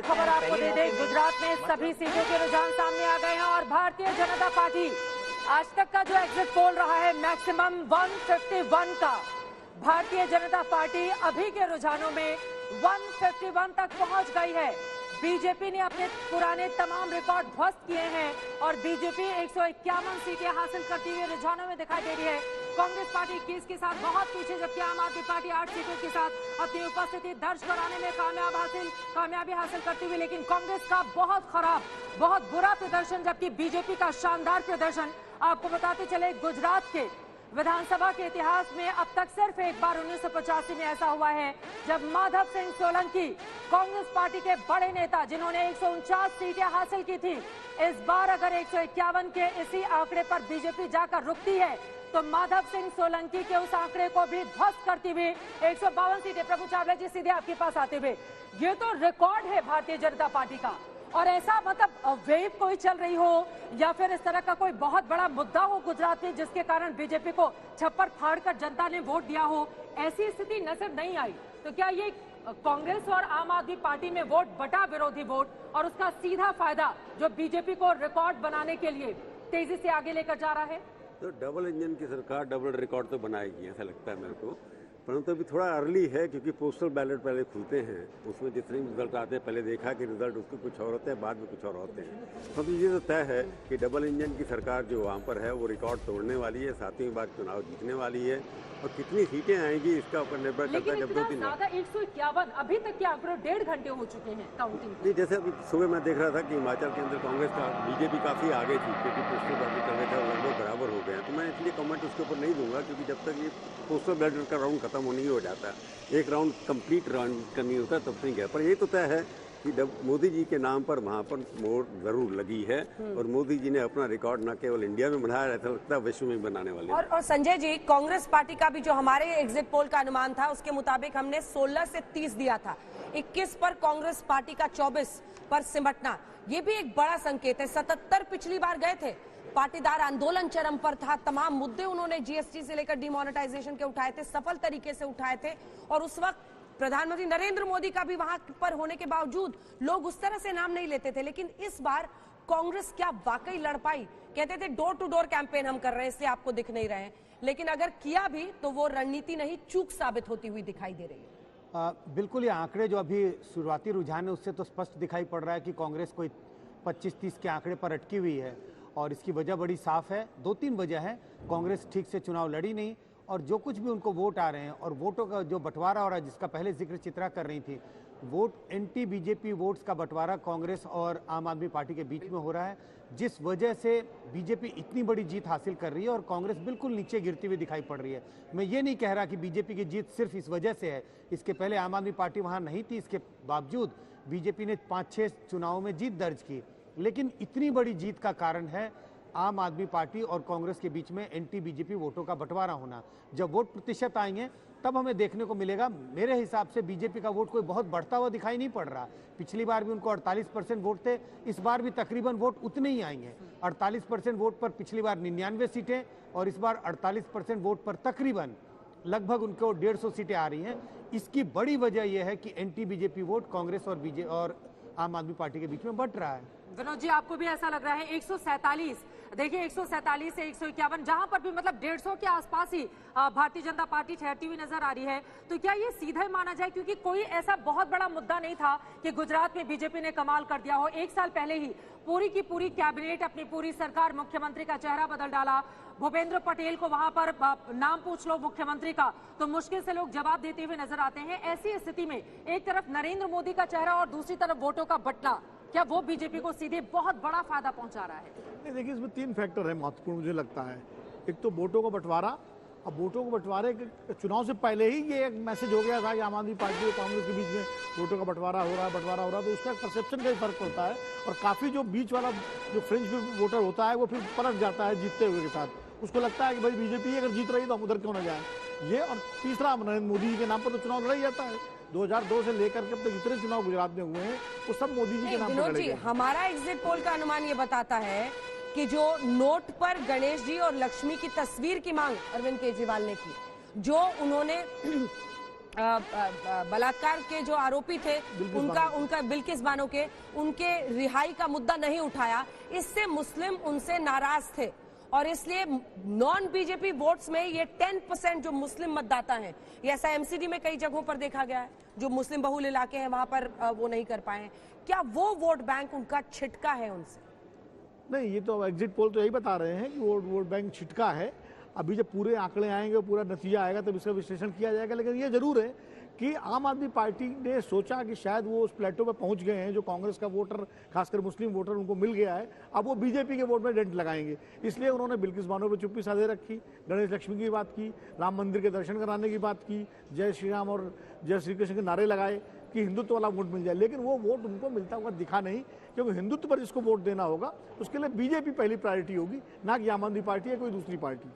खबर आपको दे दें, गुजरात में सभी सीटों के रुझान सामने आ गए हैं और भारतीय जनता पार्टी आज तक का जो एग्जिट पोल रहा है मैक्सिमम 151 का, भारतीय जनता पार्टी अभी के रुझानों में 151 तक पहुंच गई है। बीजेपी ने अपने पुराने तमाम रिकॉर्ड ध्वस्त किए हैं और बीजेपी 151 सीटें हासिल करती हुई रुझानों में दिखाई दे रही है। कांग्रेस पार्टी 21 के साथ बहुत पीछे, जबकि आम आदमी पार्टी 8 सीटों के साथ अपनी उपस्थिति दर्ज कराने में कामयाबी हासिल करती हुई। लेकिन कांग्रेस का बहुत खराब, बहुत बुरा प्रदर्शन, जबकि बीजेपी का शानदार प्रदर्शन। आपको बताते चले, गुजरात के विधानसभा के इतिहास में अब तक सिर्फ एक बार 1985 में ऐसा हुआ है जब माधव सिंह सोलंकी, कांग्रेस पार्टी के बड़े नेता जिन्होंने 149 सीटें हासिल की थी, इस बार अगर 151 के इसी आंकड़े पर बीजेपी जाकर रुकती है तो माधव सिंह सोलंकी के उस आंकड़े को भी ध्वस्त करती हुई 152 सीटें। प्रभु चावला जी, सीधे आपके पास आते हुए, ये तो रिकॉर्ड है भारतीय जनता पार्टी का, और ऐसा मतलब वेव कोई चल रही हो या फिर इस तरह का कोई बहुत बड़ा मुद्दा हो गुजरात में जिसके कारण बीजेपी को छप्पर फाड़कर जनता ने वोट दिया हो, ऐसी स्थिति नजर नहीं आई। तो क्या ये कांग्रेस और आम आदमी पार्टी में वोट बटा विरोधी वोट और उसका सीधा फायदा जो बीजेपी को रिकॉर्ड बनाने के लिए तेजी से आगे लेकर जा रहा है? तो डबल इंजन की सरकार डबल रिकॉर्ड तो बनाएगी, ऐसा लगता है मेरे को, परंतु अभी थोड़ा अर्ली है क्योंकि पोस्टल बैलेट पहले खुलते हैं, उसमें जितने रिजल्ट आते हैं, पहले देखा कि रिजल्ट उसके कुछ और होते हैं, बाद में कुछ और होते हैं। तो ये तो तय है कि डबल इंजन की सरकार जो वहाँ पर है वो रिकॉर्ड तोड़ने वाली है, 7वीं बार चुनाव जीतने वाली है, और कितनी सीटें आएंगी इसका ऊपर निर्भर करता है। जब 151 अभी तक के आंकड़े 1.5 घंटे हो चुके हैं काउंटिंग। नहीं, जैसे अभी सुबह मैं देख रहा था कि हिमाचल के अंदर कांग्रेस का बीजेपी काफ़ी आगे थी क्योंकि पोस्टल बैलेट कर रहे थे, लगभग बराबर हो गए हैं। तो मैं इसलिए कमेंट उसके ऊपर नहीं दूंगा क्योंकि जब तक ये पोस्टल बैलेट का राउंड खत्म होने ही हो जाता है, एक राउंड कंप्लीट राउंड करनी होता है, तब तक गया। पर ये तो तय है कि मोदी जी के नाम पर वहाँ पर मोहर जरूर लगी है और मोदी जी ने अपना रिकॉर्ड न केवल इंडिया में बनाया, ऐसा लगता है विश्व में बनाने वाले। और संजय जी, कांग्रेस पार्टी का भी जो हमारे एग्जिट पोल का अनुमान था उसके मुताबिक हमने 16 से 30 दिया था, 21 पर कांग्रेस पार्टी का 24 पर सिमटना, ये भी एक बड़ा संकेत है। 77 पिछली बार गए थे, पाटीदार आंदोलन चरम पर था, तमाम मुद्दे उन्होंने जीएसटी से लेकर डिमोनेटाइजेशन के उठाए थे, सफल तरीके से उठाए थे, और उस वक्त प्रधानमंत्री नरेंद्र मोदी का भी वहां पर होने के बावजूद लोग उस तरह से नाम नहीं लेते थे। लेकिन इस बार कांग्रेस क्या वाकई लड़ पाई? कहते थे डोर टू डोर कैंपेन हम कर रहे हैं, इसलिए आपको दिख नहीं रहे हैं, लेकिन अगर किया भी तो वो रणनीति नहीं, चूक साबित होती हुई दिखाई दे रही है। बिल्कुल, ये आंकड़े जो अभी शुरुआती रुझान है उससे तो स्पष्ट दिखाई पड़ रहा है कि कांग्रेस कोई 25-30 के आंकड़े पर अटकी हुई है, और इसकी वजह बड़ी साफ है। 2-3 वजह है। कांग्रेस ठीक से चुनाव लड़ी नहीं, और जो कुछ भी उनको वोट आ रहे हैं और वोटों का जो बंटवारा हो रहा है, जिसका पहले जिक्र चित्रा कर रही थी, वोट एंटी बीजेपी वोट्स का बंटवारा कांग्रेस और आम आदमी पार्टी के बीच में हो रहा है, जिस वजह से बीजेपी इतनी बड़ी जीत हासिल कर रही है और कांग्रेस बिल्कुल नीचे गिरती हुई दिखाई पड़ रही है। मैं ये नहीं कह रहा कि बीजेपी की जीत सिर्फ इस वजह से है, इसके पहले आम आदमी पार्टी वहाँ नहीं थी, इसके बावजूद बीजेपी ने 5-6 चुनावों में जीत दर्ज की। लेकिन इतनी बड़ी जीत का कारण है आम आदमी पार्टी और कांग्रेस के बीच में एंटी बीजेपी वोटों का बंटवारा होना। जब वोट प्रतिशत आएंगे तब हमें देखने को मिलेगा। मेरे हिसाब से बीजेपी का वोट कोई बहुत बढ़ता हुआ दिखाई नहीं पड़ रहा। पिछली बार भी उनको 48% वोट थे, इस बार भी तकरीबन वोट उतने ही आएंगे। 48% वोट पर पिछली बार 99 सीटें, और इस बार 48% वोट पर तकरीबन लगभग उनको 150 सीटें आ रही हैं। इसकी बड़ी वजह यह है कि एंटी बीजेपी वोट कांग्रेस और आम आदमी पार्टी के बीच में बंट रहा है। विनोद जी, आपको भी ऐसा लग रहा है? 147, देखिए 147 से 151, जहां पर भी मतलब 150 के आसपास ही भारतीय जनता पार्टी ठहरती हुई नजर आ रही है, तो क्या ये सीधा माना जाए? क्योंकि कोई ऐसा बहुत बड़ा मुद्दा नहीं था कि गुजरात में बीजेपी ने कमाल कर दिया हो। एक साल पहले ही पूरी की पूरी कैबिनेट, अपनी पूरी सरकार, मुख्यमंत्री का चेहरा बदल डाला। भूपेंद्र पटेल को वहां पर नाम पूछ लो मुख्यमंत्री का तो मुश्किल से लोग जवाब देते हुए नजर आते हैं। ऐसी स्थिति में एक तरफ नरेंद्र मोदी का चेहरा और दूसरी तरफ वोटों का बंटना, क्या वो बीजेपी को सीधे बहुत बड़ा फायदा पहुंचा रहा है? नहीं, देखिए, इसमें 3 फैक्टर है महत्वपूर्ण मुझे लगता है। एक तो वोटों का बंटवारा। अब वोटों को बंटवारे के चुनाव से पहले ही ये एक मैसेज हो गया था कि आम आदमी पार्टी और कांग्रेस के बीच में वोटों का बंटवारा हो रहा है, तो उसका परसेप्शन का ही फर्क पड़ता है, और काफ़ी जो बीच वाला जो फ्रिंज वोटर होता है वो फिर पलट जाता है जीतते हुए के साथ। उसको लगता है कि भाई बीजेपी अगर जीत रही तो हम उधर क्यों ना जाएं। ये, और तीसरा, नरेंद्र मोदी जी के नाम पर तो चुनाव लड़ा ही जाता है। 2002 से लेकर के अब तक जितने चुनाव गुजरात में हुए हैं वो सब मोदी जी के नाम पर लड़े गए। हमारा एग्जिट पोल का अनुमान ये बताता है कि जो नोट पर गणेश जी और लक्ष्मी की तस्वीर की मांग अरविंद केजरीवाल ने की, जो उन्होंने बलात्कार के जो आरोपी थे उनका बिल्किस बानो के उनके रिहाई का मुद्दा नहीं उठाया, इससे मुस्लिम उनसे नाराज थे और इसलिए नॉन बीजेपी वोट्स में ये 10% जो मुस्लिम मतदाता हैं, ये ऐसा एमसीडी में कई जगहों पर देखा गया है, जो मुस्लिम बहुल इलाके हैं वहां पर वो नहीं कर पाए हैं। क्या वो वोट बैंक उनका छिटका है उनसे? नहीं, ये तो एग्जिट पोल तो यही बता रहे हैं कि वोट बैंक छिटका है। अभी जब पूरे आंकड़े आएंगे, पूरा नतीजा आएगा तब इसका विश्लेषण किया जाएगा। लेकिन ये जरूर है कि आम आदमी पार्टी ने सोचा कि शायद वो उस प्लेटो पे पहुंच गए हैं, जो कांग्रेस का वोटर, खासकर मुस्लिम वोटर उनको मिल गया है, अब वो बीजेपी के वोट में डेंट लगाएंगे। इसलिए उन्होंने बिल्किस बानो पे चुप्पी साधे रखी, गणेश लक्ष्मी की बात की, राम मंदिर के दर्शन कराने की बात की, जय श्री राम और जय श्री कृष्ण के नारे लगाए कि हिंदुत्व वाला वोट मिल जाए। लेकिन वो वोट उनको मिलता हुआ दिखा नहीं, क्योंकि हिंदुत्व पर जिसको वोट देना होगा उसके लिए बीजेपी पहली प्रायोरिटी होगी, ना कि आम आदमी पार्टी या कोई दूसरी पार्टी।